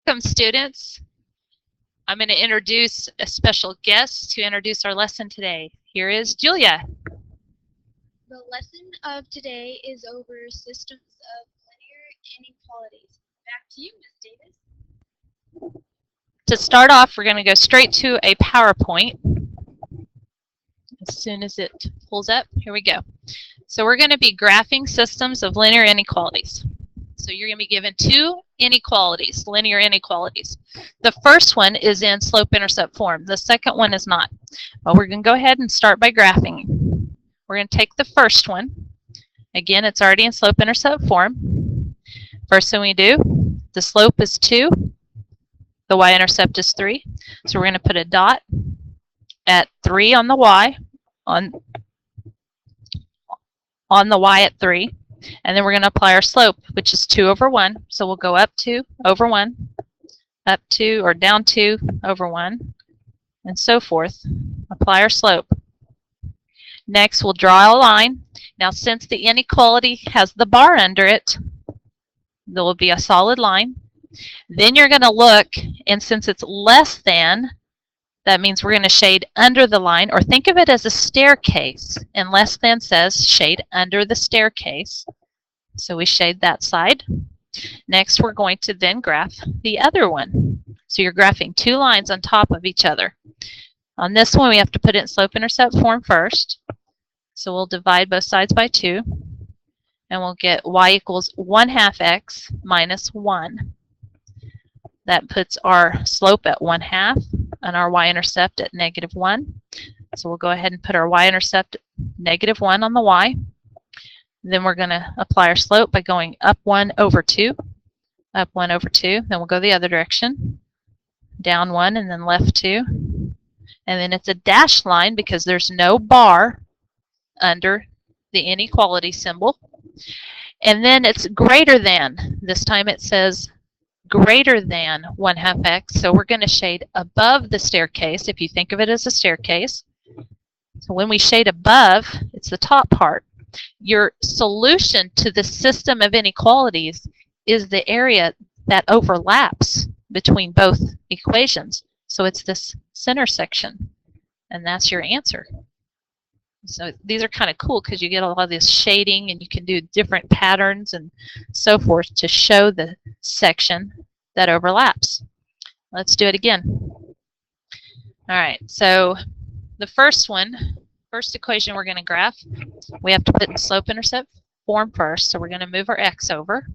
Welcome, students. I'm going to introduce a special guest to introduce our lesson today. Here is Julia. The lesson of today is over systems of linear inequalities. Back to you, Ms. Davis. To start off, we're going to go straight to a PowerPoint. As soon as it pulls up, here we go. So we're going to be graphing systems of linear inequalities. So you're going to be given two inequalities, linear inequalities. The first one is in slope-intercept form. The second one is not. But we're going to go ahead and start by graphing. We're going to take the first one. Again, it's already in slope-intercept form. First thing we do, the slope is 2. The y-intercept is 3. So we're going to put a dot at 3 on the y, on the y at 3. And then we're going to apply our slope, which is 2 over 1. So we'll go up 2 over 1, up 2 or down 2 over 1, and so forth. Apply our slope. Next, we'll draw a line. Now, since the inequality has the bar under it, there will be a solid line. Then you're going to look, and since it's less than, that means we're going to shade under the line, or think of it as a staircase. And less than says shade under the staircase. So we shade that side. Next, we're going to then graph the other one. So you're graphing two lines on top of each other. On this one, we have to put it in slope-intercept form first. So we'll divide both sides by 2. And we'll get y equals 1/2 x minus 1. That puts our slope at 1/2 and our y-intercept at -1. So we'll go ahead and put our y-intercept at -1 on the y. Then we're going to apply our slope by going up 1 over 2, up 1 over 2. Then we'll go the other direction, down 1 and then left 2. And then it's a dashed line because there's no bar under the inequality symbol. And then it's greater than. This time it says greater than 1/2 x, so we're going to shade above the staircase, if you think of it as a staircase. So when we shade above, it's the top part. Your solution to the system of inequalities is the area that overlaps between both equations. So it's this center section, and that's your answer. So these are kind of cool because you get a lot of this shading and you can do different patterns and so forth to show the section that overlaps. Let's do it again. All right, so the first equation we're going to graph, we have to put in slope-intercept form first. So we're going to move our x over.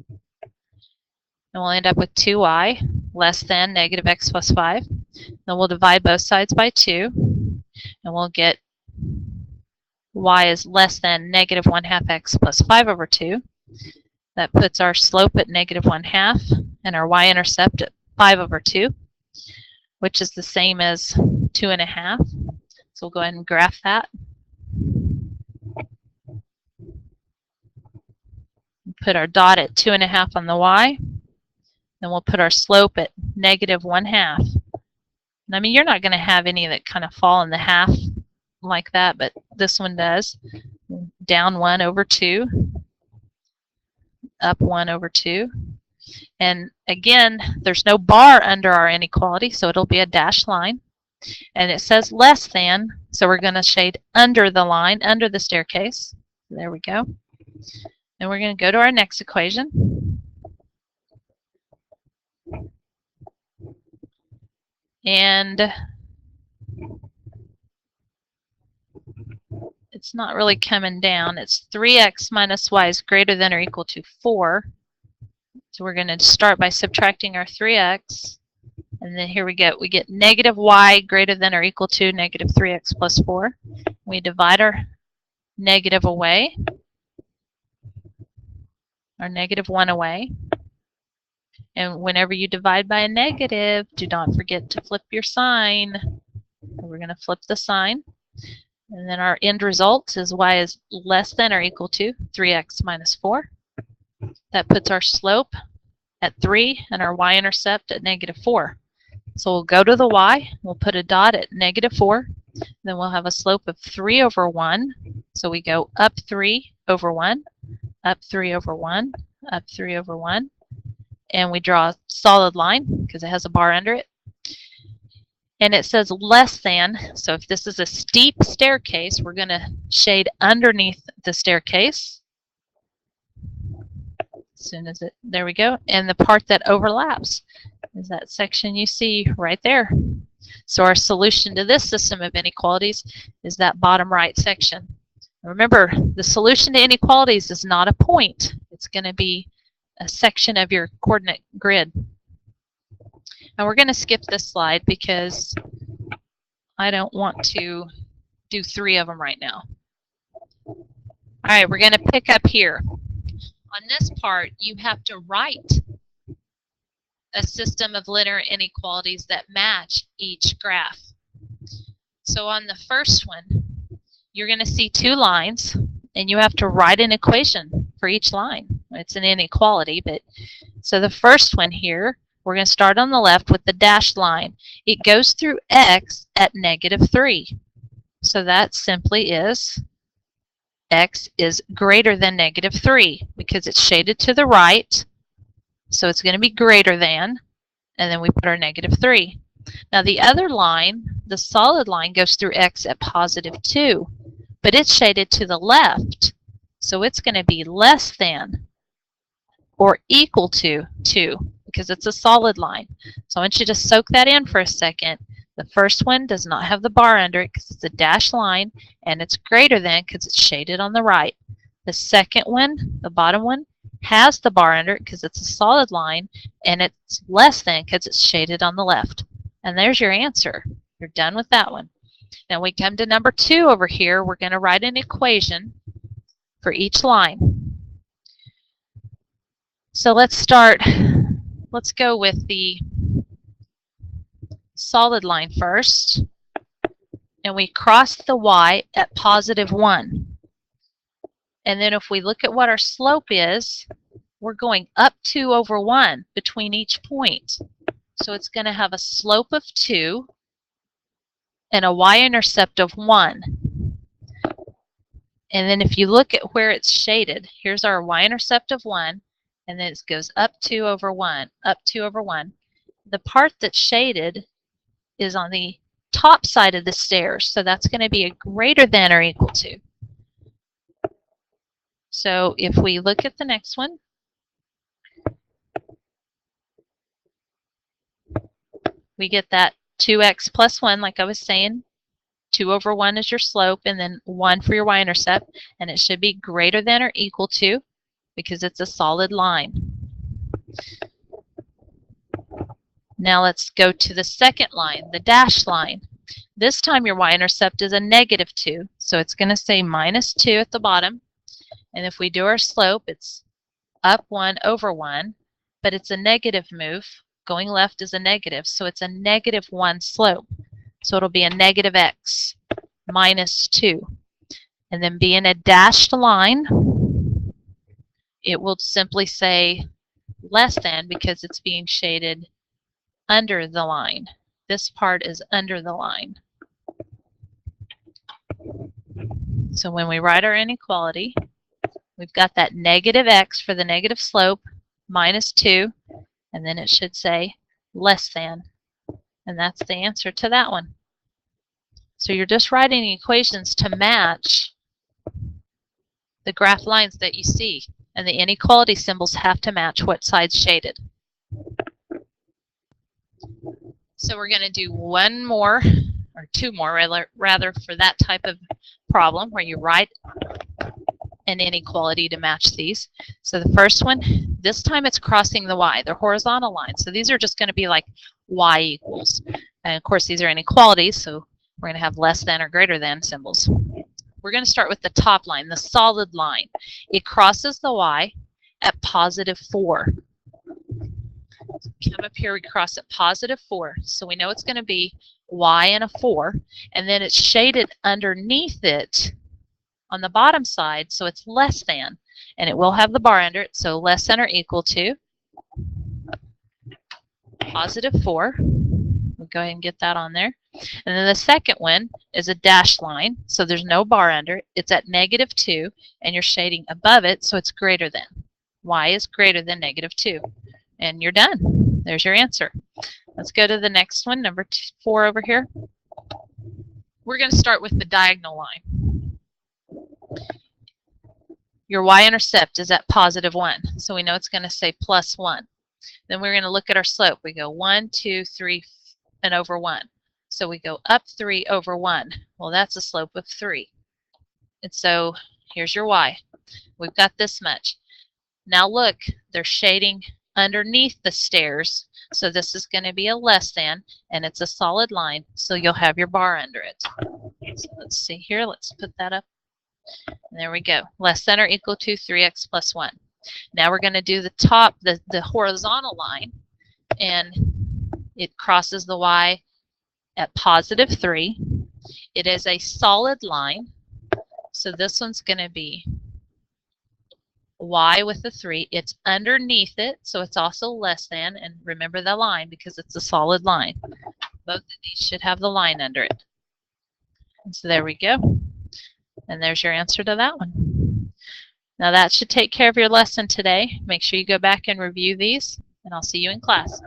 And we'll end up with 2y less than -x plus 5. Then we'll divide both sides by 2. And we'll get y is less than -1/2 x plus 5 over 2. That puts our slope at -1/2 and our y-intercept at 5 over 2, which is the same as 2.5. So we'll go ahead and graph that. Put our dot at 2.5 on the y. Then we'll put our slope at -1/2. And I mean, you're not going to have any that kind of fall in the half like that, but this one does. Down 1 over 2, up 1 over 2. And again, there's no bar under our inequality, so it'll be a dashed line. And it says less than, so we're going to shade under the line, under the staircase. There we go. And we're going to go to our next equation. And it's not really coming down. It's 3x minus y is greater than or equal to 4. So we're going to start by subtracting our 3x. And then here we get -y greater than or equal to -3x plus 4. We divide our negative away, our -1 away. And whenever you divide by a negative, do not forget to flip your sign. We're going to flip the sign. And then our end result is y is less than or equal to 3x minus 4. That puts our slope at 3 and our y-intercept at -4. So we'll go to the y, we'll put a dot at -4, then we'll have a slope of 3 over 1. So we go up 3 over 1, up 3 over 1, up 3 over 1. and we draw a solid line because it has a bar under it. And it says less than, so if this is a steep staircase, we're going to shade underneath the staircase. As soon as it, there we go. And the part that overlaps is that section you see right there. So our solution to this system of inequalities is that bottom right section. Remember, the solution to inequalities is not a point. It's going to be a section of your coordinate grid. And we're going to skip this slide because I don't want to do 3 of them right now. All right, we're going to pick up here. On this part, you have to write a system of linear inequalities that match each graph. So on the first one, you're going to see 2 lines, and you have to write an equation for each line. It's an inequality, but so the first one here, we're going to start on the left with the dashed line. It goes through x at -3. So that simply is x is greater than -3 because it's shaded to the right. So it's going to be greater than, and then we put our -3. Now the other line, the solid line, goes through x at +2, but it's shaded to the left. So it's going to be less than or equal to 2 because it's a solid line. So I want you to soak that in for a second. The first one does not have the bar under it because it's a dashed line, and it's greater than because it's shaded on the right. The second one, the bottom one, has the bar under it because it's a solid line, and it's less than because it's shaded on the left. And there's your answer. You're done with that one. Now we come to number 2 over here. We're going to write an equation for each line. So let's go with the solid line first, and we cross the y at +1. And then if we look at what our slope is, we're going up 2 over 1 between each point. So it's going to have a slope of 2 and a y-intercept of 1. And then if you look at where it's shaded, here's our y-intercept of 1, and then it goes up 2 over 1, up 2 over 1. The part that's shaded is on the top side of the stairs, so that's going to be a greater than or equal to. So if we look at the next one, we get that 2x plus 1, like I was saying. 2 over 1 is your slope, and then 1 for your y-intercept, and it should be greater than or equal to because it's a solid line. Now let's go to the second line, the dashed line. This time your y-intercept is a -2, so it's going to say -2 at the bottom. And if we do our slope, it's up 1 over 1, but it's a negative move. Going left is a negative, so it's a -1 slope. So it'll be a -x -2. And then being a dashed line, it will simply say less than because it's being shaded under the line. This part is under the line. So when we write our inequality, we've got that -x for the negative slope, -2, and then it should say less than. And that's the answer to that one. So you're just writing equations to match the graph lines that you see, and the inequality symbols have to match what side's shaded. So we're going to do one more, or 2 more rather, for that type of problem where you write an inequality to match these. So the first one, this time it's crossing the y. They're horizontal lines. So these are just going to be like y equals. And of course these are inequalities, so we're going to have less than or greater than symbols. We're going to start with the top line, the solid line. It crosses the y at +4. Come up here, we cross at +4. So we know it's going to be y and a 4. And then it's shaded underneath it on the bottom side, so it's less than. And it will have the bar under it, so less than or equal to +4. We'll go ahead and get that on there. And then the second one is a dashed line, so there's no bar under it. It's at -2, and you're shading above it, so it's greater than. Y is greater than -2. And you're done. There's your answer. Let's go to the next one, number 4 over here. We're going to start with the diagonal line. Your y-intercept is at positive 1, so we know it's going to say plus 1. Then we're going to look at our slope. We go 1, 2, 3, and over 1. So we go up 3 over 1. Well, that's a slope of 3. And so here's your y. We've got this much. Now look, they're shading underneath the stairs. So this is going to be a less than, and it's a solid line, so you'll have your bar under it. So let's see here. Let's put that up. There we go. Less than or equal to 3x plus 1. Now we're going to do the top, the horizontal line, and it crosses the y at positive 3. It is a solid line, so this one's going to be y with the 3. It's underneath it, so it's also less than, and remember the line because it's a solid line. Both of these should have the line under it. And so there we go. And there's your answer to that one. Now that should take care of your lesson today. Make sure you go back and review these, and I'll see you in class.